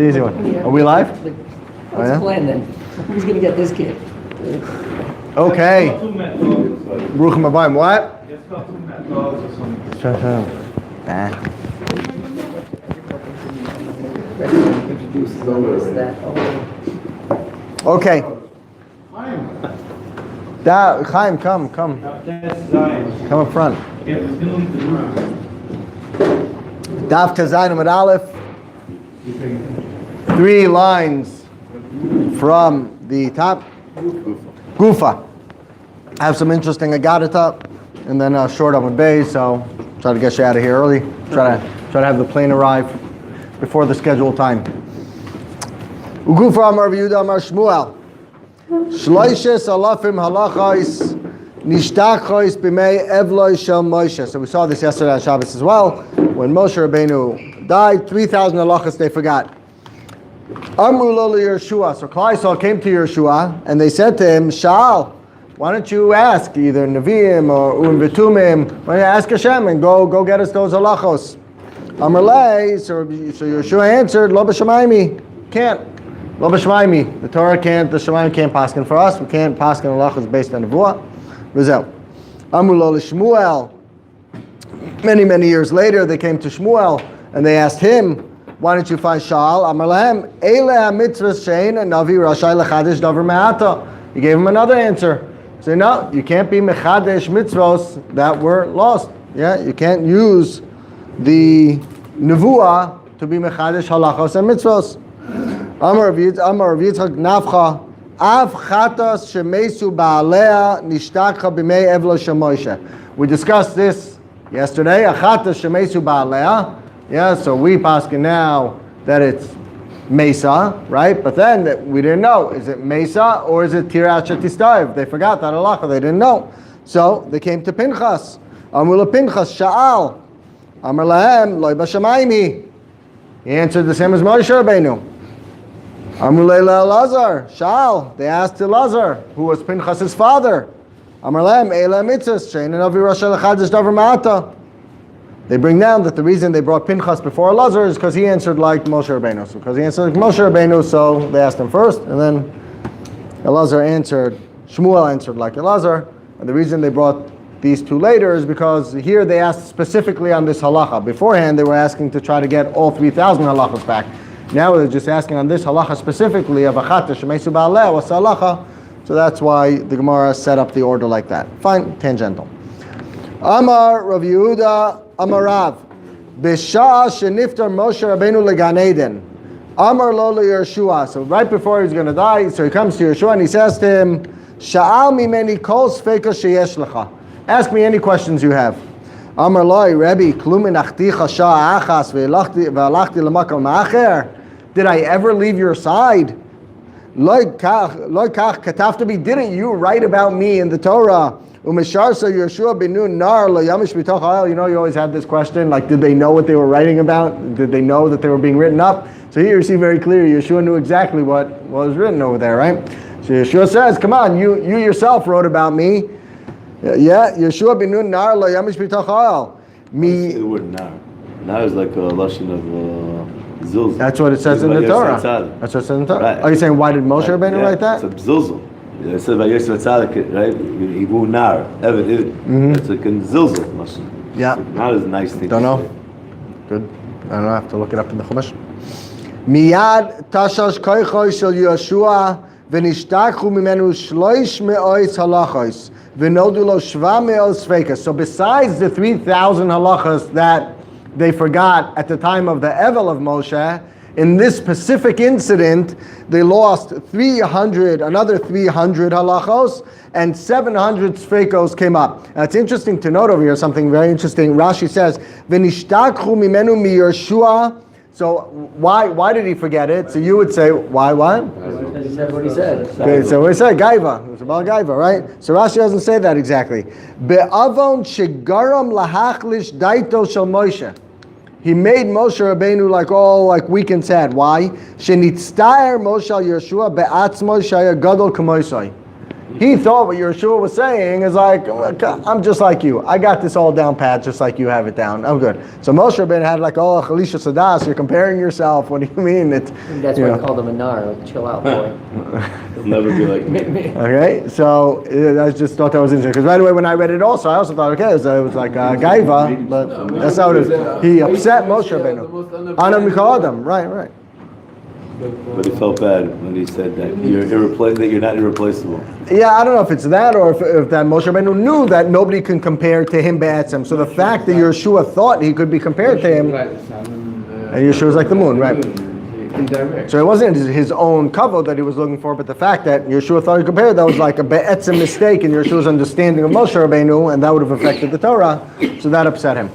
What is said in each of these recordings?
Easy one. Are we live? What's the plan then? Who's going to get this kid? Okay. Bruchim Abayim. What? Okay. Chaim, come. Come up front. Daf Tezayin Amud Aleph. 3 lines from the top. Gufa. I have some interesting Agadata, and then short Amud Beis, so try to get you out of here early. Try to have the plane arrive before the scheduled time. Ugufa Amar Yehuda Amar Shmuel. Shloishes alafim halachais nishtachos b'mei evloi shel Moshe. So we saw this yesterday on Shabbos as well. When Moshe Rabbeinu died, 3,000 halachas they forgot. Amru lo Yeshua. So Klal Yisrael came to Yeshua and they said to him, Sha'al, why don't you ask either Nevi'im or Urim V'tumim? Why don't you ask Hashem and go get us those halachos? Amar lei. So Yeshua answered, Lo b'shamaymi. Can't. Lo b'shamaymi. The Torah can't. The Shamayim can't paskin for us. We can't paskin halachos based on Nevuah. Rizal. Amru lo Shmuel. Many years later, they came to Shmuel and they asked him, why don't you find Sha'al? Amar lahem, Eile ha-mitzvahs she'ein navi rashai lechadesh davar me'ata. He gave him another answer. He said, no, you can't be mechadesh mitzvos that were lost. Yeah, you can't use the nevuah to be mechadesh halachos and mitzvos. Amar Rav Yitzchak nafcha, av chatas shemesu ba'alea nishtakcha b'mei evlo shel Moshe. We discussed this yesterday. Achatas shemesu ba'alea. Yeah, so we paskin now that it's Mesa, right? But then we didn't know, is it Mesa or is it Tirat Shetistayv? They forgot that halacha, they didn't know. So they came to Pinchas. Amar la Pinchas, Sha'al. Amar lahem, loy b'shamaymi. He answered the same as Moshe Rabbeinu. Amar leila Elazar, Sha'al. They asked Elazar, who was Pinchas' father. Amar lahem, eila mitzvahs, she'ein navi rashai lechadesh davar me'ata. They bring down that the reason they brought Pinchas before Elazar is because he answered like Moshe Rabbeinu. So because he answered like Moshe Rabbeinu, so they asked him first, and then Shmuel answered like Elazar. And the reason they brought these two later is because here they asked specifically on this halacha. Beforehand, they were asking to try to get all 3,000 halachas back. Now they're just asking on this halacha specifically of achata shemesu ba'aleh, what's the halacha? So that's why the Gemara set up the order like that. Fine, tangential. Amar Rav Yehuda Amarav, B'shah sheniftar Moshe Rabbeinu legan Eden, Amar lo Yeshua. So right before he's going to die, so he comes to Yeshua and he says to him, Sha'al mimeni kol sfeika sheyesh lecha. Ask me any questions you have. Amar lo Rebbe, klumin achticha sha'a achas ve'alachti l'makam ma'acher. Did I ever leave your side? Lo kach katafta bi. Didn't you write about me in the Torah? Umesharsa Yeshua binu nar lo yamish b'toch ha'el. You know, you always had this question, like, did they know what they were writing about? Did they know that they were being written up? So here you see very clearly, Yeshua knew exactly what was written over there, right? So Yeshua says, come on, you yourself wrote about me. Yeah, Yeshua binu nar lo yamish b'toch ha'el. The word nar. Nar is like a lashon of zilzal. That's what it says in the Torah. That's what it says in the Torah. Right. Are you saying, why did Moshe Rabbeinu write that? It's a zilzal. It said by Yosef Tzaddik, right? Ibu nar, it's like a zilzal. Yeah. Nar is a nice thing. Don't know. Good. I don't know. I have to look it up in the Chumash. Miyad tashash koichoi shel Yeshua v'nishtakhu mimenu shloish me'ois halachos v'nodu lo shva me'os feikas. So besides the 3,000 halachas that they forgot at the time of the Evel of Moshe, in this specific incident, they lost another 300 halachos, and 700 sfeikos came up. Now it's interesting to note over here something very interesting. Rashi says, "V'nishtakchu mimenu mi Yeshua." So why did he forget it? So you would say, why? What? He said what he said. Okay, so we say gaiva. It was about gaiva, right? So Rashi doesn't say that exactly. Be'avon shegaram lahachlish daito shel Moshe. He made Moshe Rabbeinu like weak and sad. Why? Shenitztaer Moshe al Yeshua be'atzmo shaya gadol k'moisai. He thought what Yeshua was saying is like, "Look, I'm just like you. I got this all down pat, just like you have it down. I'm good." So Moshe Rabbeinu had like, "Oh, Chalisha Sadas, you're comparing yourself. What do you mean?" That's why I called him a nar, like chill out, boy. He'll never be like me. Okay, so I just thought that was interesting. Because right away when I read it also, I also thought, okay, it was like Gaiva, but that's how it is. He upset Moshe Rabbeinu. Anam Mikol Adam, right. But he felt bad when he said that you're not irreplaceable. Yeah, I don't know if it's that or if that Moshe Rabbeinu knew that nobody can compare to him be'etzem. So the fact that Yeshua thought he could be compared to him, and Yeshua was like the moon, right? Indirect. So it wasn't his own kavod that he was looking for, but the fact that Yeshua thought he compared, that was like a be'etzem mistake in Yeshua's understanding of Moshe Rabbeinu, and that would have affected the Torah, so that upset him.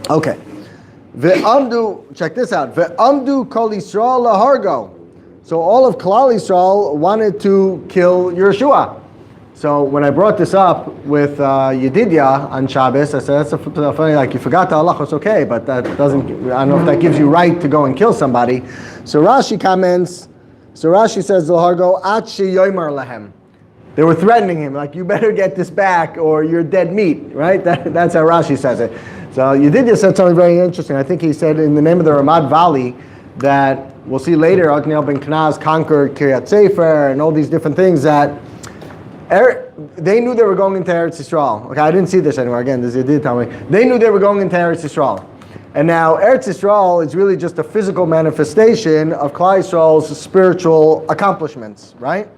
Okay. Check this out. Ve'amdu kol Yisrael lahargo. So all of Klal Yisrael wanted to kill Yeshua. So when I brought this up with Yedidya on Shabbos, I said, that's funny, like you forgot the halachos, okay, but that doesn't, I don't know if that gives you right to go and kill somebody. So Rashi comments, Rashi says, lahargo at sheyomer lahem. They were threatening him, like, you better get this back or you're dead meat, right? That's how Rashi says it. So Yedidya said something very interesting. I think he said in the name of the Ramad Valley that we'll see later, Otniel ben Kenaz conquered Kiryat Sefer and all these different things that they knew they were going into Eretz Yisrael. Okay, I didn't see this anywhere. Again, this Yedid tell me. They knew they were going into Eretz Yisrael. And now Eretz Yisrael is really just a physical manifestation of Klal Yisrael's spiritual accomplishments, right?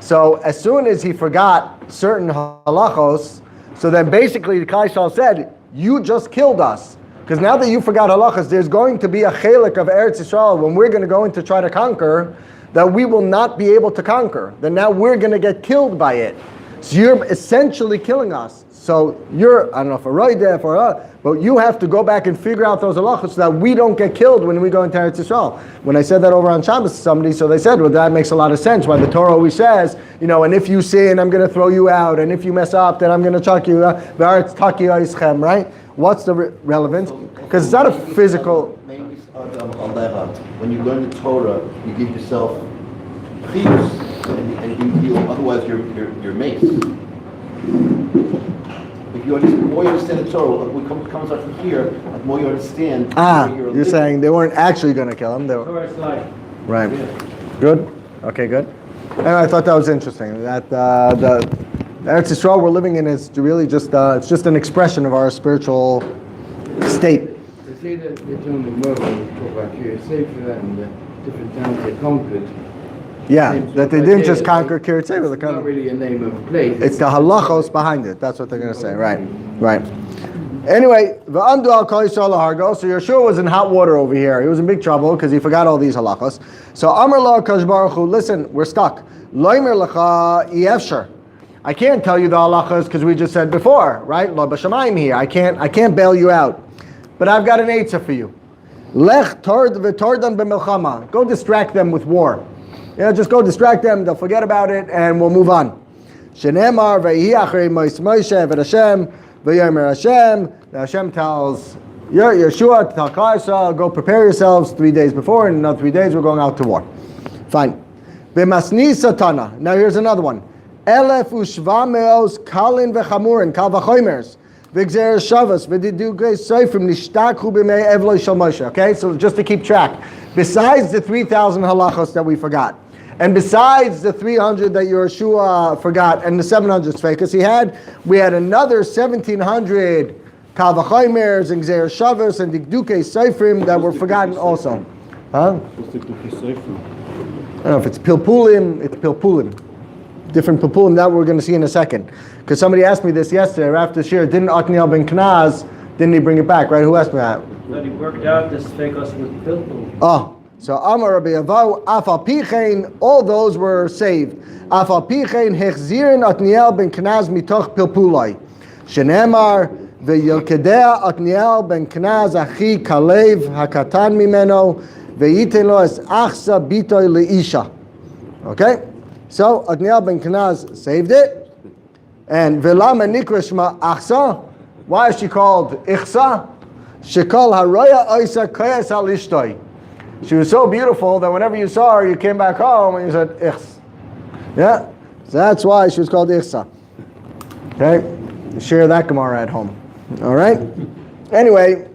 So as soon as he forgot certain halachos, so then basically the Klal Yisrael said, you just killed us. Because now that you forgot halachas, there's going to be a chelik of Eretz Yisrael when we're going to go in to try to conquer that we will not be able to conquer. Then now we're going to get killed by it. So you're essentially killing us. So you're, I don't know if a roidef or but you have to go back and figure out those halachas so that we don't get killed when we go into Eretz Yisrael. When I said that over on Shabbos to somebody, so they said, well, that makes a lot of sense. Why the Torah always says, and if you sin, I'm going to throw you out, and if you mess up, then I'm going to chuck you. Right? What's the relevance? Because it's not a physical. When you learn the Torah, you give yourself chiyus, and you otherwise you're mace. If you understand, the more you understand the Torah, what comes out from here, the more you understand. You're saying they weren't actually going to kill him. They were. Right. Good. Okay. Good. Anyway, I thought that was interesting. That the Eretz Yisrael we're living in is really just it's just an expression of our spiritual state. They say that they told the Mother talk about Kiryat Sefer and the different towns they conquered. Yeah, that they didn't just conquer Kiryat Sefer. It's not really a name of a place. It's the halachos behind it. That's what they're going to say. Right. Anyway, v'amdu al kol Yisrael lahargo. So Yeshua was in hot water over here. He was in big trouble because he forgot all these halachos. So Amar la Kadosh Baruch Hu, listen, we're stuck. Loimer lecha yefsher. I can't tell you the halachas because we just said before, right? Lo b'shamayim here. I can't bail you out. But I've got an eitzah for you. Lech tord v'tordan b'milchama. Go distract them with war. Just go distract them. They'll forget about it, and we'll move on. Shenemar v'yihi achrei Moshe v'Hashem v'yomer Hashem. Hashem tells Yeshua to tell Klal Yisrael, go prepare yourselves 3 days before, and in another 3 days we're going out to war. Fine. V'masni satana. Now here's another one. Elef u'shva me'os kalin v'chamurin kal v'choymers. Okay, so just to keep track, besides the 3,000 halachos that we forgot, and besides the 300 that Yeshua forgot, and the 700 sfeikas we had another 1,700 kal v'choymers and gzer shavos and dikdukei seifrim that were forgotten also. Huh? What's the seifrim? I don't know if it's pilpulim. It's pilpulim. Different pilpulim that we're going to see in a second. Because somebody asked me this yesterday, after the shir, didn't Otniel ben Kenaz, didn't he bring it back, right? Who asked me that? That he worked out this fekos with pilpul. Oh, so Amar Rabbi Avav, Afal Pichein, all those were saved. Afal Pichein, Hechzirin Otniel ben Kenaz mitoch pilpulai. Shenemar, Ve'yilkedea Otniel ben Kenaz achi kalev hakatan mimeno, ve'yiten lo es achsa bitoy leisha. Okay? So Otniel ben Kenaz saved it. And Velama Nikra Shma Achsa. Why is she called Ichsa? She called Haroya Isa Kayas Alishtoi. She was so beautiful that whenever you saw her, you came back home and you said Ichs. Yeah? So that's why she was called Ichsa. Okay? Share that Gemara at home. All right? Anyway,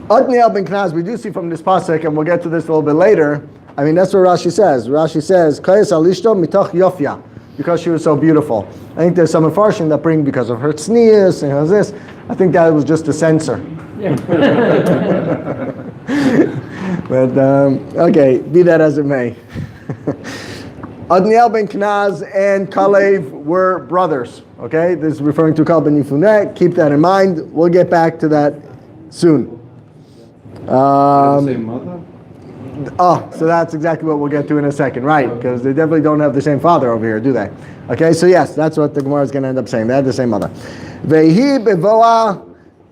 Otniel ben Knaz, we do see from this pasuk, and we'll get to this a little bit later. I mean, that's what Rashi says. Rashi says, Kayas alishto mitoch yofya, because she was so beautiful. I think there's some unfortunate that bring because of her tznius and her this. I think that was just a censor. But, okay, be that as it may. Adniel ben Knaz and Kalev were brothers. Okay, this is referring to Kaleb ben Yefuneh. Keep that in mind. We'll get back to that soon. Same mother? Oh, so that's exactly what we'll get to in a second, right? Because they definitely don't have the same father over here, do they? Okay, so yes, that's what the Gemara is going to end up saying. They have the same mother. Vehi bevoa.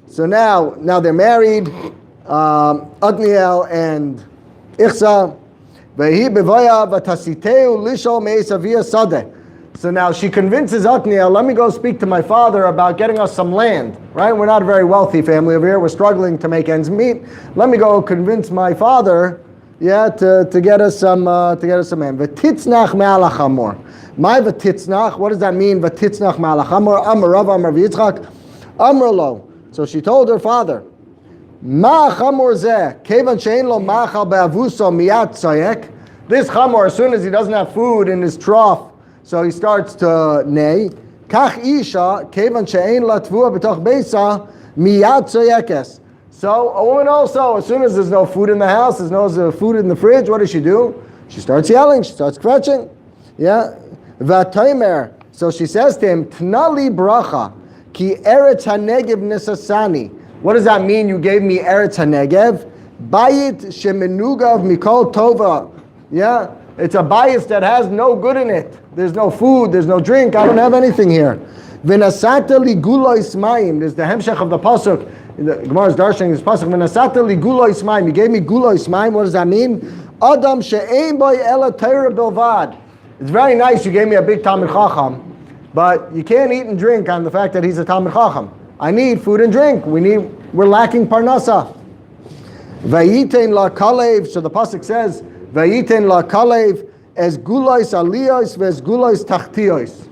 So now they're married. Adniel and Ichsa. Vehi bevoa v'tasiteu lishol me'esavia sadeh. So now she convinces Otniel, let me go speak to my father about getting us some land, right? We're not a very wealthy family over here. We're struggling to make ends meet. Let me go convince my father, to get us some land. V'titznach me'al hachamor. My v'titznach, what does that mean? V'titznach me'al hachamor. Amar Rav, Amar Yitzchak, Amar lo. So she told her father, Ma chamor zeh, kevan she'en lo machal be'avuso miyat tzayek. This chamor, as soon as he doesn't have food in his trough, so he starts to neigh. Kach isha, kevan she'ein la tvua b'toch beisa, miyad tzayekes. So a woman also, as soon as there's no food in the house, there's no food in the fridge, what does she do? She starts yelling, she starts scratching. Yeah. V'atomer. So she says to him, Tnali bracha, ki eretz hanegev nisasani. What does that mean? You gave me eretz hanegev? Bayit shemenugav mikol tova. Yeah. It's a bias that has no good in it. There's no food, there's no drink, I don't have anything here. V'nasata li gulois mayim. There's the hemshech of the pasuk. The Gemara's darshan this pasuk. V'nasata li gulois mayim. You gave me gulois mayim. What does that mean? Adam she'ein boy ela Torah bilvad. It's very nice you gave me a big Talmid Chacham, but you can't eat and drink on the fact that he's a Talmid Chacham. I need food and drink. We're lacking parnasa. Vayitein la kalev. So the pasuk says, Vayitein la kalev as gulois aliyos v'es gulois tachtiyos.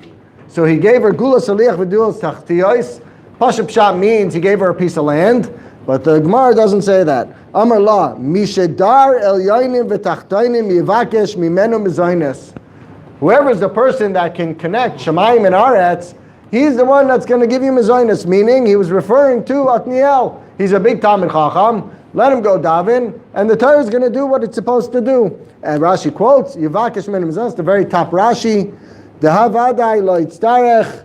So he gave her gulos aliyach v'dulos tachtiyos. Pashup Pshat means he gave her a piece of land, but the Gemara doesn't say that. Amar la mishedar el yoinim v'tachtaynim yivakesh mimenu mizoynes. Whoever is the person that can connect Shemayim and Aretz, he's the one that's going to give you mizoynes. Meaning he was referring to Otniel. He's a big Talmid Chacham. Let him go daven, and the Torah is going to do what it's supposed to do. And Rashi quotes, Yivakesh mimenu mizoynes, the very top Rashi, Dehavadai lo yitztarech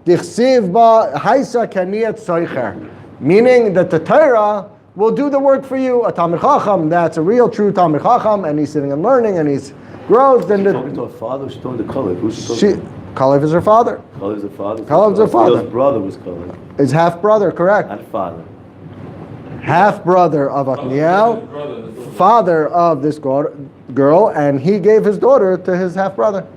dichsiv ba haisa kaniyat soicher. Meaning that the Torah will do the work for you. A Talmid Chacham, that's a real true Talmid Chacham, and he's sitting and learning, and he's grows. Then talking to her father, she's talking to Kalev. Who's she talking to? Kalev is her father. Kalev's her father? Kalev's her father. His brother was Kalev. His half-brother, correct. Not father. Half-brother of Otniel, father of this girl, and he gave his daughter to his half-brother.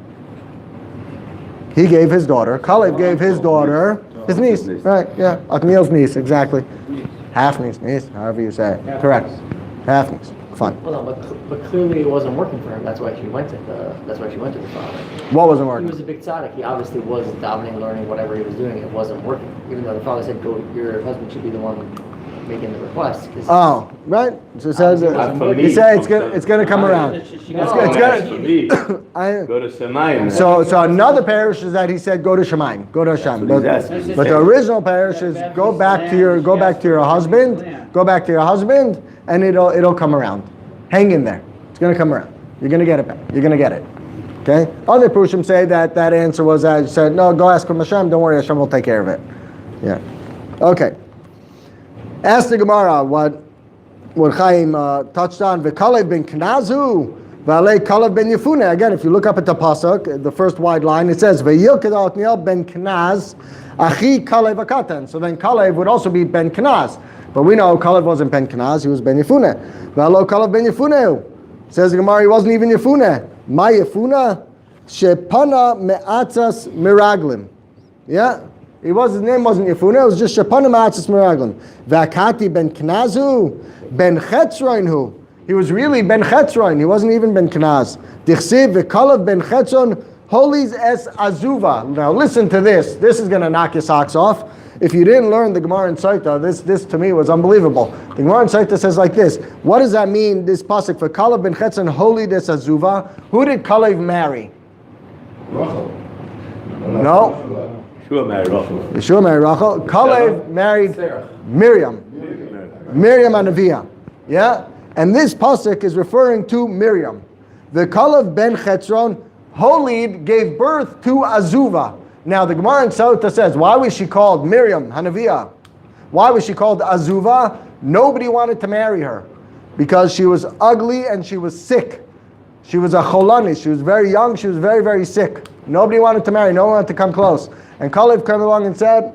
He gave his daughter. Kalev gave his daughter, his niece. Right, yeah. Otniel's niece, exactly. Half-niece, however you say it. Correct. Half-niece. Fine. Well, no, but clearly it wasn't working for him. That's why she went to the father. What wasn't working? He was a big tzaddik. He obviously was dominating, learning, whatever he was doing. It wasn't working. Even though the father said, "Go, your husband should be the one making the request." Oh, right. So it says he said it's going to come around. It's going to go to Shemayim. So another parish is that he said go to Shemayim, go to Hashem. But the original parish is go back to your husband, and it'll come around. Hang in there. It's going to come around. You're going to get it back. You're going to get it. Okay. Other Purushim say that answer was that said no, go ask from Hashem. Don't worry, Hashem will take care of it. Yeah. Okay. Ask the Gemara what Chaim touched on. V'Kalev ben Knazu, v'alei Kalev ben Yefuneh. Again, if you look up at the pasuk, the first wide line, it says V'yilked Otniel ben Knaz, achi Kalev akatan. So then Kalev would also be ben Knaz, but we know Kalev wasn't ben Knaz; he was ben Yefuneh. V'alo Kalev ben Yefuneh. Says the Gemara, he wasn't even Yefuneh. Ma Yefuneh shepana me'atzas miraglim. Yeah. His name wasn't Yefuneh, it was just Shapana Ma'atzis Meraglim. Vakati ben Knazu, ben Chetzroin. He was really ben Chetzroin, he wasn't even ben Knaz. Dichsiv v'kalav ben Chetzron, Holi's es azuva. Now listen to this. This is going to knock your socks off. If you didn't learn the Gemara in Saita, this to me was unbelievable. The Gemara in Saita says like this. What does that mean, this pasuk? For Kalev ben Chetzon, Holi des azuva. Who did Kalev marry? Rachel. No. Yeshua married Rachel. Yeshua married Rachel. Kalev married Sarah. Miriam. Miriam Anavia. Yeah? And this pasuk is referring to Miriam. The Kalev ben Chetzron, Holid gave birth to Azuva. Now the Gemara in Sota says, why was she called Miriam Hanavia? Why was she called Azuva? Nobody wanted to marry her because she was ugly and she was sick. She was a cholani. She was very young. She was very, very sick. Nobody wanted to marry. No one wanted to come close. And Kalev came along and said,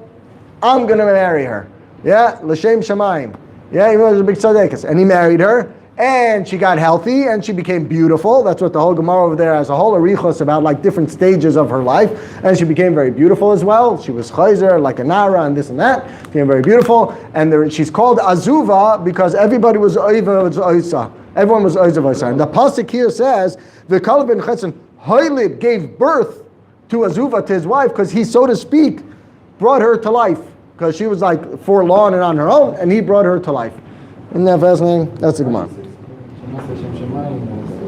I'm going to marry her. Yeah, l'shem shamayim. Yeah, even though he was a big tzaddikus. And he married her. And she got healthy and she became beautiful. That's what the whole Gemara over there has a whole arichos about, like different stages of her life. And she became very beautiful as well. She was chayzer, like a nara and this and that. Became very beautiful. And she's called Azuva because everybody was oiza. Everyone was oiza oiza. And the pasuk here says, the Kalev ben Chetzon, Hoylib gave birth to Azuva, to his wife, because he, so to speak, brought her to life. Because she was like forlorn and on her own, and he brought her to life. Isn't that fascinating? That's the Gemara.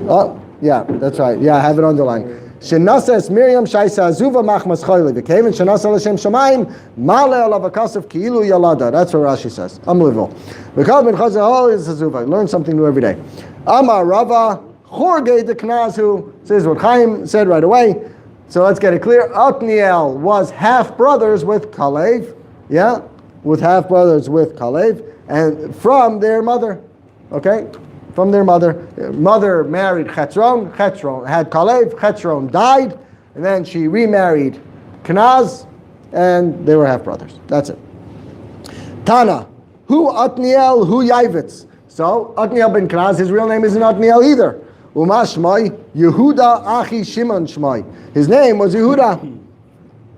Oh, yeah, that's right. Yeah, I have it underlined. Shenasa Miriam Shaisa Azuva Machmas Choyle became and Shenasa L'Shem Shamayim Male Alav Akasef Ki'ilu Yalada. That's what Rashi says. Unbelievable. V'Kal Ben Chazal Hol is Azuva. Learn something new every day. Amar Rava Chorgei de Knazu says what Chaim said right away. So let's get it clear. Otniel was half brothers with Kalev. Yeah, with half brothers with Kalev, and from their mother. Okay. From their mother. Mother married Chetzron. Chetzron had Kalev. Chetzron died. And then she remarried Kenaz. And they were half brothers. That's it. Tana. Who Otniel, who Yavitz. So, Otniel ben Kenaz, his real name isn't Otniel either. Uma Shmai, Yehuda Achi Shimon Shmai. His name was Yehuda.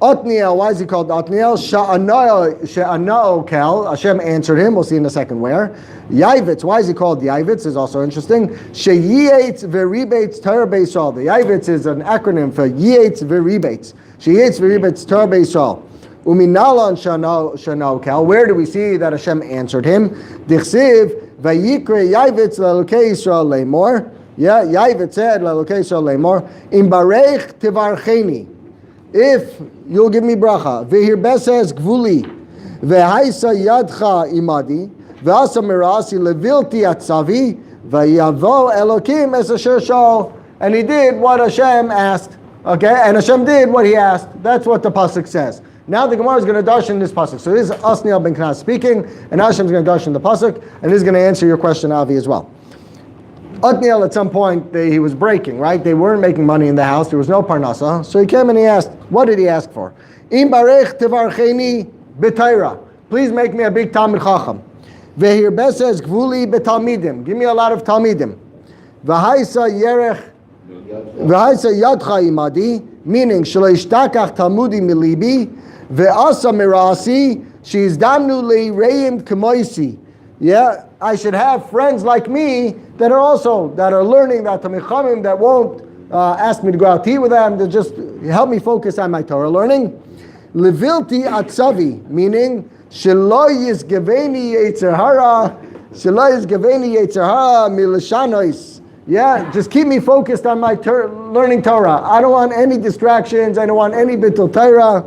Otniel, why is he called Otniel? Sha'ana'o kel. Hashem answered him. We'll see in a second where. Yavitz, why is he called Yavitz? Is also interesting. She'yetz v'ribates Torah Beisol. The Yavitz is an acronym for Yetz v'ribates. She'yetz v'ribates Torah Beisol. Uminalon sha'ana'o kel. Where do we see that Hashem answered him? Dichsiv v'yikre Yavitz l'elokei Yisrael le'mor. Yeah, Yavitz said l'elokei Yisrael le'mor. Im barech tivarcheni. If you'll give me bracha, v'hirbeses gvuli, v'haisa yadcha imadi, v'asa mirasi levilti atzavi, v'yavo elokim es asher shal. And he did what Hashem asked. Okay, and Hashem did what he asked. That's what the pasuk says. Now the Gemara is going to darshan this pasuk. So this is Otniel ben Kenaz speaking, and Hashem is going to darshan the pasuk, and he's going to answer your question, Avi, as well. Otniel, at some point, he was breaking, right? They weren't making money in the house. There was no parnasa. So he came and he asked, what did he ask for? Im barech tivarcheni b'Torah. Please make me a big Talmid Chacham. V'hirbeses gvuli b'talmidim. Give me a lot of talmidim. V'haisa yadcha imadi, meaning shelo ishtakach talmudi milibi, ve'asa mirasi, she'izdamnu le'reim k'moisi. Yeah, I should have friends like me that are learning that Talmid Chachamim, that won't ask me to go out to eat with them, to just help me focus on my Torah learning. Levilti atzavi, meaning shelo yizgeveni yetzer hara milashanois. Yeah, just keep me focused on my learning Torah. I don't want any distractions. I don't want any bittul Torah.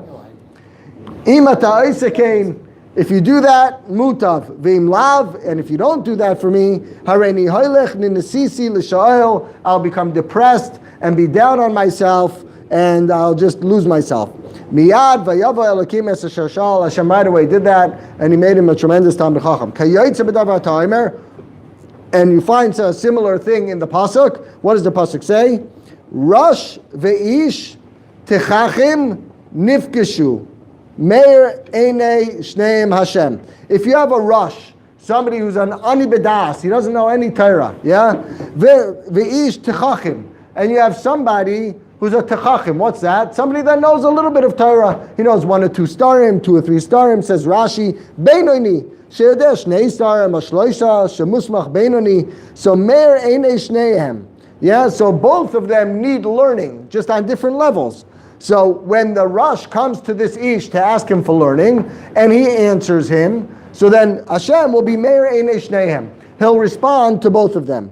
Imata oisekain. If you do that, mutav v'im lav, and if you don't do that for me, hareni hoylech ninesisi l'sha'el, I'll become depressed and be down on myself, and I'll just lose myself. Miyad v'yavo elokim es asher shal. Hashem right away did that, and he made him a tremendous Talmid Chacham. Kayotze b'davar ta'imer, and you find a similar thing in the pasuk. What does the pasuk say? Rosh ve'ish techachim nifkeshu. Meir Einei Shneim Hashem. If you have a rush, somebody who's an ani bedas, he doesn't know any Torah, yeah? Ve'ish techachim. And you have somebody who's a techachim. What's that? Somebody that knows a little bit of Torah. He knows 1 or 2 starim, 2 or 3 starim, says Rashi, Beinoni, she'yodeh shnei starim, ashloisha, shemusmach beinoni. So Meir Einei Shneihem. Yeah, so both of them need learning, just on different levels. So when the Rosh comes to this Ish to ask him for learning, and he answers him, so then Hashem will be Meir Ein Shneihem. He'll respond to both of them.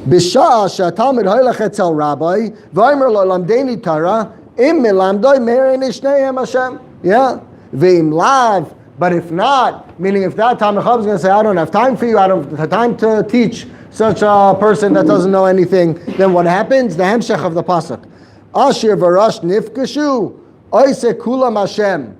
B'sha'a she'atalmid hoylech etzel rabbi, v'omer lo lamdeni Torah, im melamdoi Meir Ein Shneihem Hashem. Yeah, v'im lav. But if not, meaning if that Talmid Chacham is going to say, I don't have time for you, I don't have time to teach such a person that doesn't know anything, then what happens? The hemshech of the pasuk. Ashir v'Rosh nifkashu, oise kulam Hashem.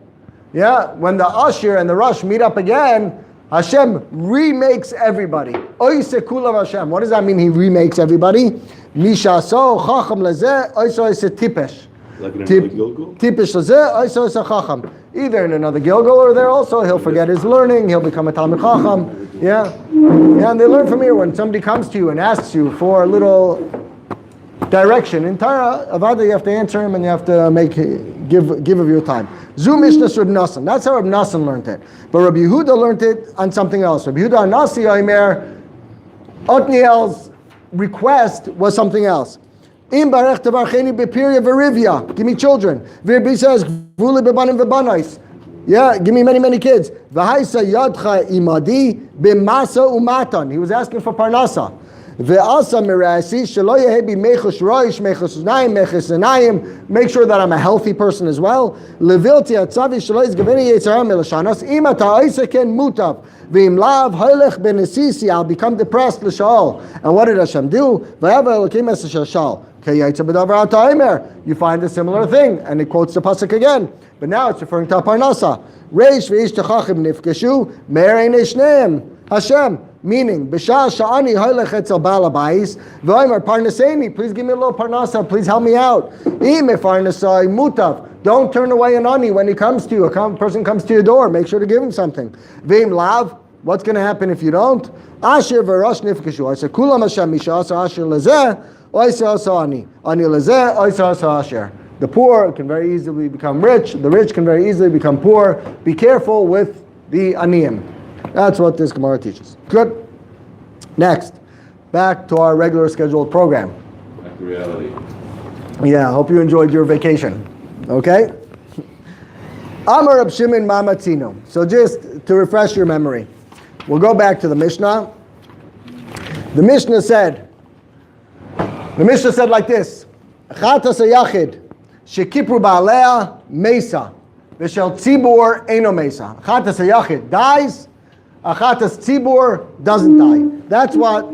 Yeah, when the Ashir and the Rosh meet up again, Hashem remakes everybody. Oise kulam Hashem. What does that mean? He remakes everybody. Mishaso chacham lezeh, oise tipesh. Like in another Gilgal? Tipesh lezeh, oise chacham. Either in another Gilgal or there also, he'll forget his learning, he'll become a Talmid Chacham. Yeah, and they learn from here when somebody comes to you and asks you for a little direction in Torah, Avada, you have to answer him and you have to give of your time. Zu Mishnah Reb Nassan. That's how Reb Nassan learned it. But Rabbi Yehuda learned it on something else. Rabbi Yehuda Anasi Omer, Otniel's request was something else. Im barech tavarcheni bepiria v'rivya. Give me children. V'Rabbi says, v'uli bebanim v'banais. Yeah, give me many kids. V'haisa yadcha imadi b'masa umatan. He was asking for parnasa. Ve'asa mirasi shelo yehebi mechus roish, mechus naim, mechus enayim. Make sure that I'm a healthy person as well. Levilti atzavi shelo yizgaveni yitzhara melashanas. Imata oiseken mutav. V'im lav hoylech benesisi. I'll become depressed l'shal. And what did Hashem do? V'yava elokim es shal. You find a similar thing, and it quotes the pasuk again. But now it's referring to parnasa. Reish v'ish techachim nifkashu meir ein shneim Hashem. Meaning, b'shah sha'ani hoylech etzel ba'al habayis v'omer parnaseini. Please give me a little parnasa. Please help me out. Im parnasai mutav. Don't turn away an ani when he comes to you. A person comes to your door. Make sure to give him something. V'im lav. What's going to happen if you don't? Asher v'rosh nifkashu. I say kulam Hashem mishas asher lezeh. The poor can very easily become rich. The rich can very easily become poor. Be careful with the aniyim. That's what this Gemara teaches. Good. Next, back to our regular scheduled program. Back to reality. Yeah, I hope you enjoyed your vacation. Okay? Amar Reb Shimon Mamatzino. So just to refresh your memory, we'll go back to the Mishnah. The Mishnah said like this: Chatas hayachid shekipru ba'alea mesa v'shel tzibur eino mesa. Chatas hayachid dies, a chatas tzibur doesn't die. That's what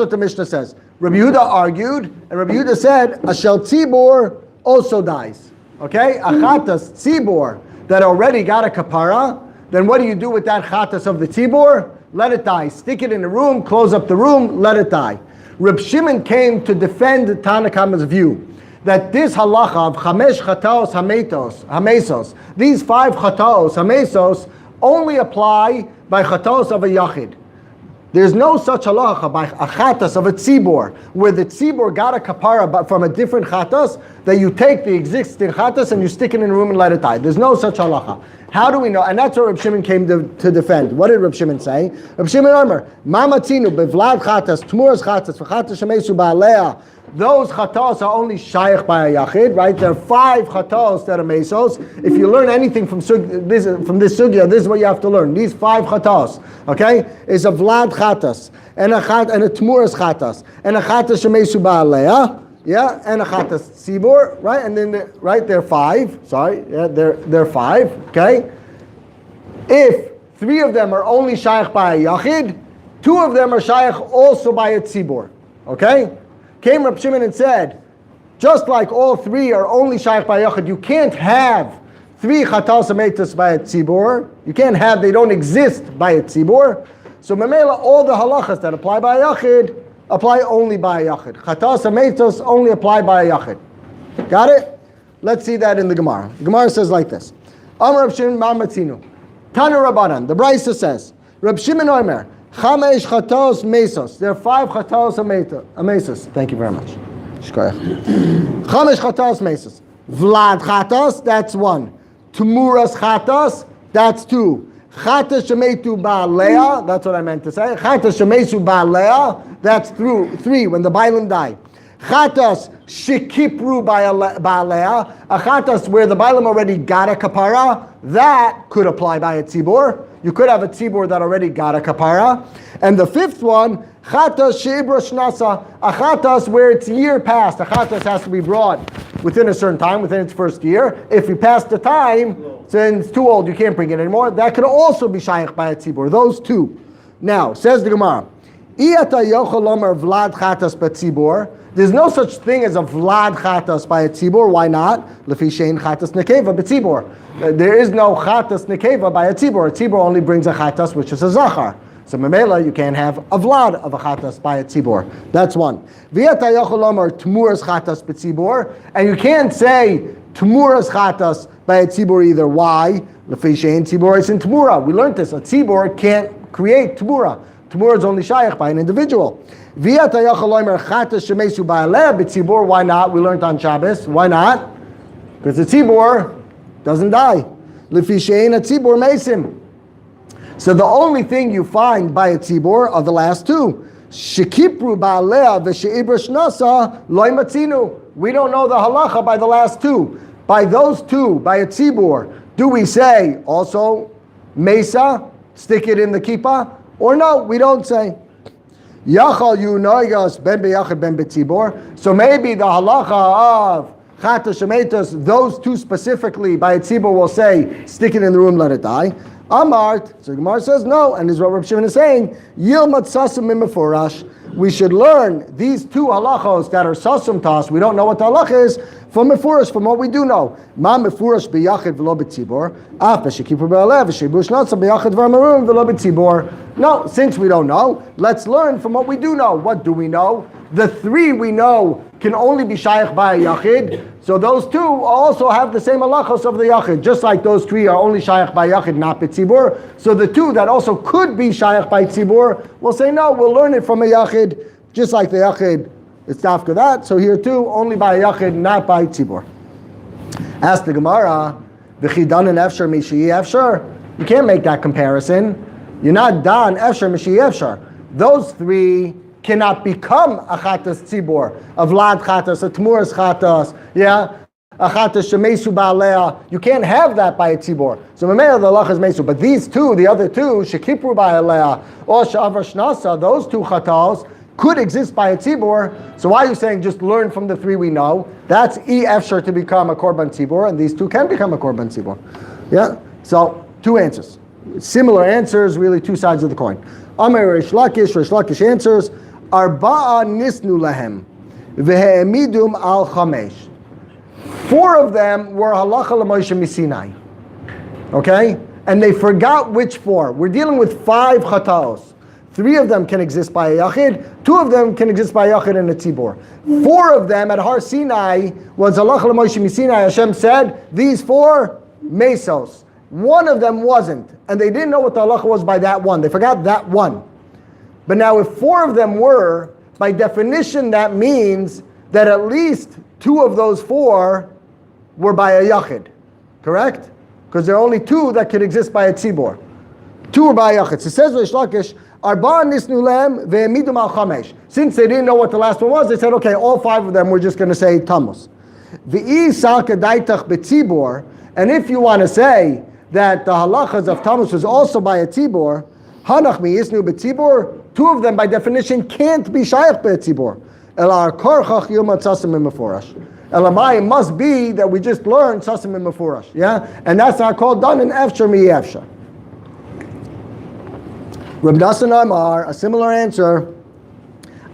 the Mishnah says. Rabbi Yehuda argued, and Rabbi Yehuda said a shel tzibur also dies. Okay, a chatas tzibur that already got a kapara. Then what do you do with that chatas of the tzibur? Let it die. Stick it in a room. Close up the room. Let it die. Reb Shimon came to defend Tanna Kama's view that this halacha of chamesh chataos hamesos, these 5 chataos hamesos, only apply by chataos of a yachid. There's no such halacha by a chatas of a tzibor, where the tzibor got a kapara but from a different chatas, that you take the existing chatas and you stick it in a room and let it die. There's no such halacha. How do we know? And that's what Reb Shimon came to defend. What did Reb Shimon say? Reb Shimon Omer, Mamatzinu bevlad chatas, tmuras chatas, v'chatas shemesu ba'alea. Those chatas are only shaykh by a yachid, right? There are 5 chatas that are mesos. If you learn anything from this sugya, this is what you have to learn. These 5 chatas, okay, is a vlad chatas, and a tmuras chatas, and a chatas shemesu ba'alea. Yeah, and a chatas tzibur, right? And then they're 5. Sorry, yeah, they're 5. Okay. If 3 of them are only shaykh by a yachid, 2 of them are shaykh also by a tzibur. Okay. Came Reb Shimon and said, just like all 3 are only shaykh by a yachid, you can't have 3 chatas ametus by a tzibur. You can't have, they don't exist by a tzibur. So memela, all the halachas that apply by a yachid apply only by a yachid. Chatas ametos only apply by a yachid. Got it? Let's see that in the Gemara. The Gemara says like this: Amar Reb Shimon Mamatzinu, Tanu Rabbanan. The Brisa says, Reb Shimon Omer, Chamesh chatos mesos. There are 5 chatos amesos. Thank you very much. Chamesh chatos mesos. Vlad chatos, that's 1. Temuras chatos, that's 2. Chata shemetu ba'alea, that's what I meant to say. Chata shemetu ba'alea, that's through 3, when the bailim die. Chatas shekipru ba'alea, a chatas where the bailim already got a kapara, that could apply by a tzibur. You could have a tzibur that already got a kapara. And the 5th one, chatas she'ibra shnasa, a chatas where it's year past. A chatas has to be brought within a certain time, within its first year. If you pass the time, then it's too old, you can't bring it anymore. That could also be shaykh by a tzibur. Those 2. Now, says the Gemara, Iyata yochel omer vlad chatas betzibur. There's no such thing as a vlad chatas by a tzibur. Why not? Lefi shein chatas nekeva betzibur. There is no chatas nekeva by a tzibur. A tzibur only brings a chatas which is a zachar. So memela, you can't have a vlad of a chatas by a tzibur. That's one. V'yata yochel omer tmuras chatas betzibur. And you can't say tmuras chatas by a tzibur either. Why? Lefi shein tzibur is in temurah. We learned this. A tzibur can't create temurah. Temurah is only shaykh by an individual. Why not? We learned on Shabbos. Why not? Because the tzibur doesn't die. So the only thing you find by a tzibur are the last 2. We don't know the halacha by the last 2. By those 2, by a tzibur, do we say also mesa, stick it in the kippah? Or no, we don't say. Yachal yu noigas ben beyachid ben betzibor. So maybe the halacha of chata shemetas, those 2 specifically by a tzibor will say, stick it in the room, let it die. Amart, so Gemara says no, and this is what Reb Shimon is saying, yilmat sasum mimefurash. We should learn these 2 halachos that are sasum to us. We don't know what the halacha is from mefurash, from what we do know. Ma mefurash beyachid v'lo betzibor. Af b'shekipur b'alev v'shebush notza beyachid v'amarum v'lo betzibor. No, since we don't know, let's learn from what we do know. What do we know? The 3 we know can only be shaykh by a yachid. So those 2 also have the same halachos of the yachid. Just like those 3 are only shaykh by yachid, not betzibur. So the 2 that also could be shaykh by tzibur will say no, we'll learn it from a yachid, just like the yachid, it's after that. So here too, only by a yachid, not by tzibur. Ask the Gemara, v'chidan and efshar mishiyi efshar. You can't make that comparison. You're not dan efshar mishiyi efshar. Those 3 cannot become a chatas tzibur, a vlad chatas, a tmuras chatas, a chatas shemesu ba'alea. You can't have that by a tzibur. So memela the halach is mesu. But these 2, the other 2, shekipru ba'alea or sha'avar shnasa, those 2 chatas could exist by a tzibur. So why are you saying just learn from the 3 we know? That's efshar to become a korban tzibur, and these 2 can become a korban tzibur. Yeah. So 2 answers, similar answers, really 2 sides of the coin. Amar Rish Lakish answers. Arba'a nisnu lahem v'he'emidum al chamesh. 4 of them were halacha l'Moshe misinai. Okay? And they forgot which 4. We're dealing with 5 chataos. 3 of them can exist by a yachid. 2 of them can exist by a yachid and a tzibur. 4 of them at Har Sinai was halacha l'Moshe misinai. Hashem said, these 4 mesos. 1 of them wasn't. And they didn't know what the halacha was by that 1. They forgot that 1. But now if 4 of them were, by definition that means that at least 2 of those 4 were by a yachid. Correct? Because there are only 2 that could exist by a tzibur. 2 were by a yachid. So it says Rish Lakish, Arba nisnu lem ve'emidum al chamesh. Since they didn't know what the last one was, they said, okay, all 5 of them we're just going to say tamus. V'i salka daitach betzibur. And if you want to say that the halachas of tamus was also by a tzibur, hanach mi yisnu betzibur. 2 of them, by definition, can't be shaykh be'tzibur. Elar korchach yilmat sasim mefurash. Elamai must be that we just learned sasim mefurash. Yeah, and that's not called done in efshar mi efshar. Reb Nassan Amar, a similar answer.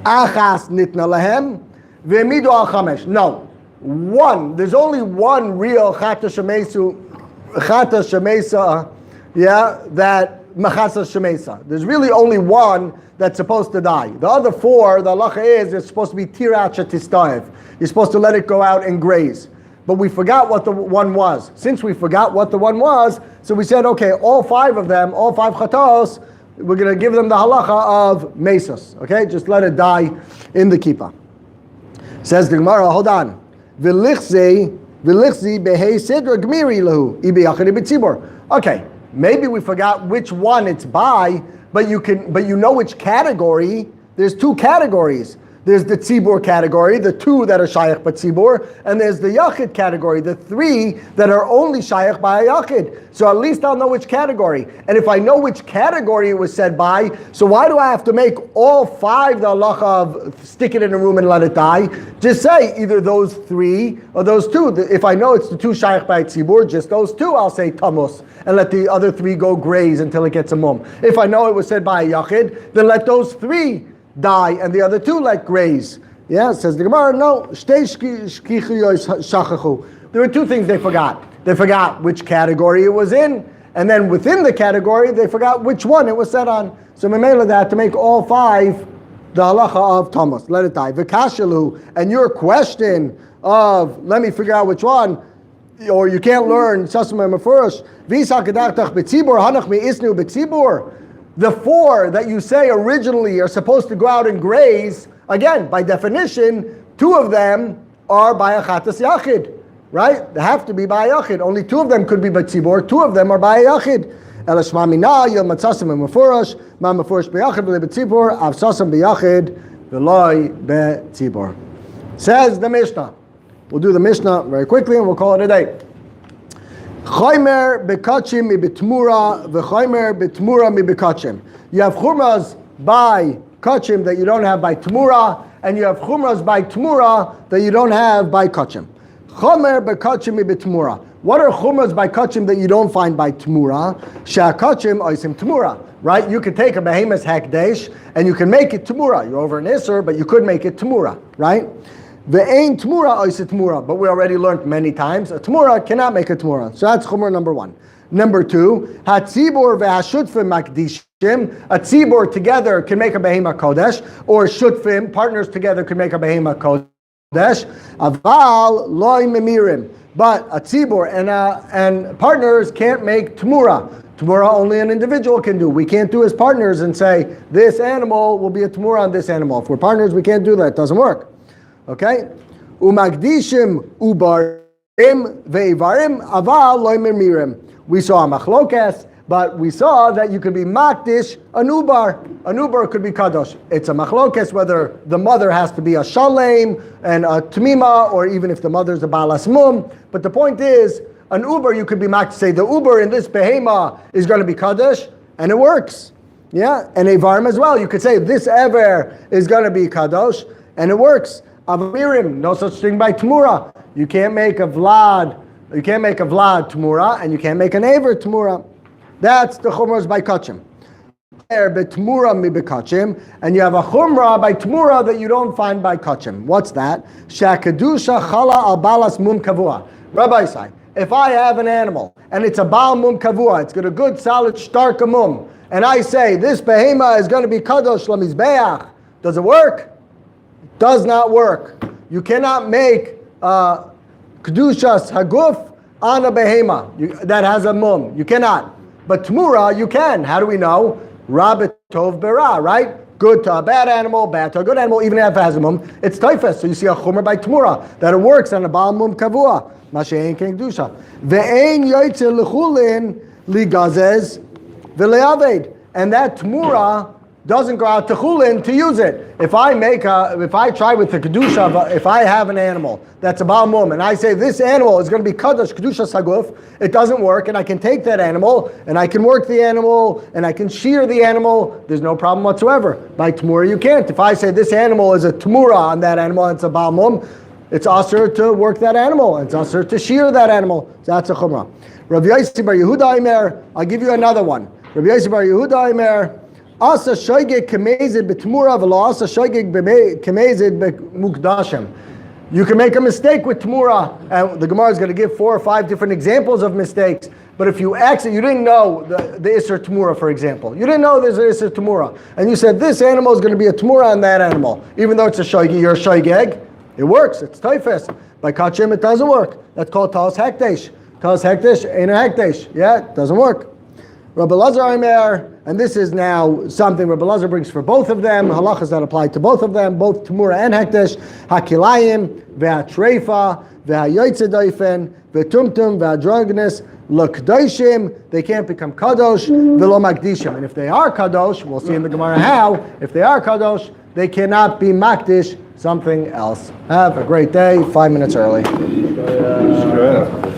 Achas nitna lahem ve'emidu al chamesh. No, 1. There's only 1 real chata shemesa. Yeah, that machasa shemesa. There's really only 1 that's supposed to die. The other 4, the halacha is, it's supposed to be tirat shetistayev. You're supposed to let it go out and graze. But we forgot what the 1 was. Since we forgot what the 1 was, so we said, okay, all 5 of them, all 5 chatos, we're going to give them the halacha of mesos. Okay, just let it die in the kippah. Says the Gemara, hold on. V'lichzi behei sidra gmiri lahu ibi yachid ibi tzibur. Okay, maybe we forgot which one it's by, but you know which category. There's two categories. There's the tzibur category, the two that are shayach by tzibur, and there's the yachid category, the three that are only shayach by a yachid. So at least I'll know which category. And if I know which category it was said by, so why do I have to make all five the halacha of stick it in a room and let it die? Just say either those three or those two. If I know it's the two shayach by tzibur, just those two, I'll say tamus, and let the other three go graze until it gets a mum. If I know it was said by a yachid, then let those three die and the other two let graze. Yeah, says the Gemara, no. There were two things they forgot. They forgot which category it was in, and then within the category, they forgot which one it was set on. So Memela that to make all five the halacha of Thomas. Let it die. V'kashalu, and your question of, let me figure out which one, or you can't learn, the four that you say originally are supposed to go out and graze, again, by definition, two of them are by a chatas yachid, right? They have to be by a yachid. Only two of them could be by tzibur, two of them are by a yachid. Elashma mina, yom matzasim mefurash, ma mefurash b'yachid v'le b'tzibur, avsasam b'yachid, v'loi b'tzibur. Says the Mishnah. We'll do the Mishnah very quickly and we'll call it a day. Chaymer bekachim mi betemurah, v'chaymer betemurah mi bekachim. You have chumras by kachim that you don't have by temurah, and you have chumras by temurah that you don't have by kachim. Chaymer bekachim mi betemurah. What are chumras by kachim that you don't find by temurah? She'akachim oisim temurah. Right? You could take a behemoth hekdesh and you can make it temurah. You're over an isser, but you could make it temurah. Right? Ve'ein temurah oisit temurah, but we already learned many times a temurah cannot make a temurah. So that's chumrah number one. Number two, hatzibur ve'hashutfim makdishim. A tzibur together can make a behema kodesh, or shutfim partners together can make a behema kodesh. Aval loy memirim, but a tzibur and partners can't make temurah. Temurah only an individual can do. We can't do as partners and say this animal will be a temurah on this animal. If we're partners, we can't do that. It doesn't work. Okay? Umagdishim ubarim veivarim aval loy memirim. We saw a machlokes, but we saw that you could be makdish an ubar. An ubar could be kadosh. It's a machlokes whether the mother has to be a shalem and a tmima, or even if the mother's a balas mum. But the point is, an ubar you could be makdish. Say the ubar in this behema is going to be kadosh, and it works. Yeah, and avarim as well. You could say this ever is going to be kadosh, and it works. Avamirim, no such thing by temurah. You can't make a vlad. You can't make a vlad temurah, and you can't make an aver temurah. That's the chumras by kachim. Temurah mi bekachim, and you have a chumrah by temurah that you don't find by kachim. What's that? Shakadusha chala al balas mum kavua. Rabbi say, if I have an animal and it's a bal mum kavua, it's got a good solid stark mum, and I say this behema is going to be kadosh lamizbeach, does it work? Does not work. You cannot make kedushas haguf on a behema that has a mum. You cannot. But temurah you can. How do we know? Rabit tov berah, right? Good to a bad animal, bad to a good animal, even if it has a mum. It's taifas. So you see a chumrah by temurah that it works on a bal mum kavua. Mashein ken kedusha. Ve'ein yoytze lechulin ligazez v'le'aved. And that temurah doesn't go out to chulin to use it. If I try with the kedusha, if I have an animal that's a baal mum, and I say this animal is going to be kadosh kedusha saguf, it doesn't work, and I can take that animal, and I can work the animal, and I can shear the animal, there's no problem whatsoever. By temurah you can't. If I say this animal is a temurah on that animal, and it's a baal mum, it's usher to work that animal, and it's usher to shear that animal. So that's a chumrah. Rabbi Yossi bar Yehuda Imer, I'll give you another one. Rabbi Yossi bar Yehuda Imer, Asa shoygeg kemezid b'temurah v'lo asa shoygeg kemezid b'mukdashim. You can make a mistake with temurah, and the Gemara is going to give 4 or 5 different examples of mistakes. But if you you didn't know the Isser Temurah, for example. You didn't know there's an Isser Temurah. And you said this animal is going to be a Temurah on that animal. Even though it's a shoygeg, you're a shoygeg. It works. It's taifes. By kachim, it doesn't work. That's called talas hekdesh. Talas hekdesh ain't a hekdesh. Yeah, it doesn't work. Rabbi Lazar Omer, and this is now something Rabbi Lazar brings for both of them, halachas that apply to both of them, both Temurah and Hekdesh, hakilayim, ve'atreifa, ve'hayoytze doifen, ve'tumtum, ve'adrogenes, L'kdoshim, they can't become kadosh, v'lo makdishim. And if they are kadosh, we'll see in the Gemara how, if they are kadosh, they cannot be makdish something else. Have a great day, 5 minutes early. Sure.